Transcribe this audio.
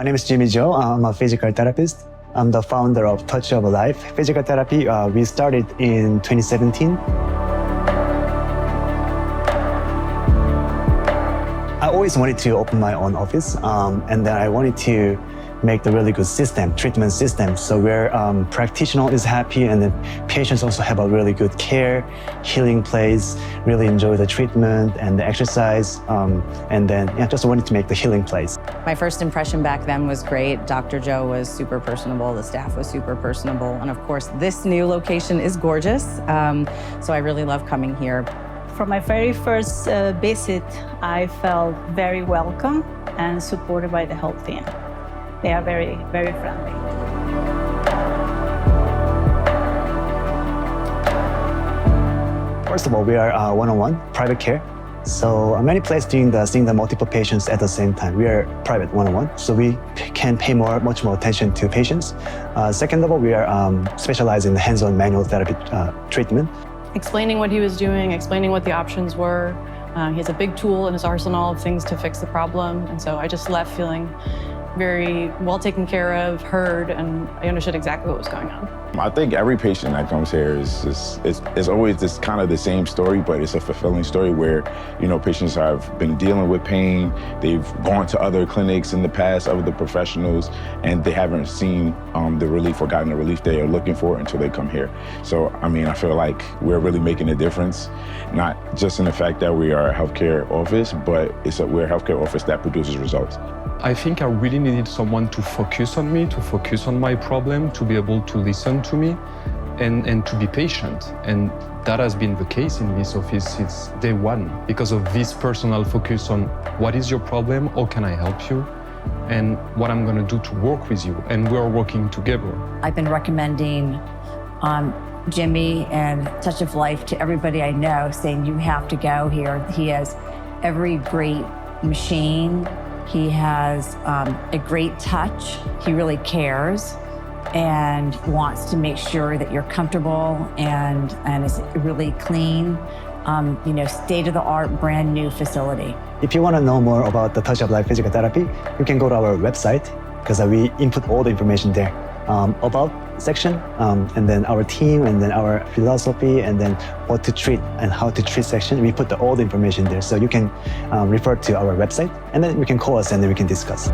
My name is Jimmy Joe. I'm a physical therapist. I'm the founder of Touch of Life Physical Therapy. We started in 2017. I always wanted to open my own office, and then I wanted to make the really good system, treatment system, so where practitioner is happy and the patients also have a really good care, healing place, really enjoy the treatment and the exercise, and then just wanted to make the healing place. My first impression back then was great. Dr. Joe was super personable, the staff was super personable, and of course this new location is gorgeous, so I really love coming here. From my very first visit, I felt very welcome and supported by the whole team. They are very, very friendly. First of all, we are one-on-one private care. So many places seeing the multiple patients at the same time. We are private one-on-one, so we can pay much more attention to patients. Second of all, we are specialized in hands-on manual therapy treatment. Explaining what he was doing, explaining what the options were. He has a big tool in his arsenal of things to fix the problem, and so I just left feeling very well taken care of, heard, and I understood exactly what was going on. I think every patient that comes here is always this kind of the same story, but it's a fulfilling story where, you know, patients have been dealing with pain, they've gone to other clinics in the past, other professionals, and they haven't seen the relief or gotten the relief they are looking for until they come here. So, I mean, I feel like we're really making a difference, not just in the fact that we are a healthcare office, but we're a healthcare office that produces results. I think I really needed someone to focus on me, to focus on my problem, to be able to listen to me and to be patient. And that has been the case in this office since day one because of this personal focus on what is your problem, how can I help you, and what I'm going to do to work with you. And we're working together. I've been recommending Jimmy and Touch of Life to everybody I know, saying you have to go here. He has every great machine. He has a great touch. He really cares and wants to make sure that you're comfortable and is really clean, you know, state-of-the-art, brand new facility. If you want to know more about the Touch of Life Physical Therapy, you can go to our website because we input all the information there. About section, and then our team, and then our philosophy, and then what to treat and how to treat section. We put all the information there, so you can refer to our website, and then you can call us and then we can discuss.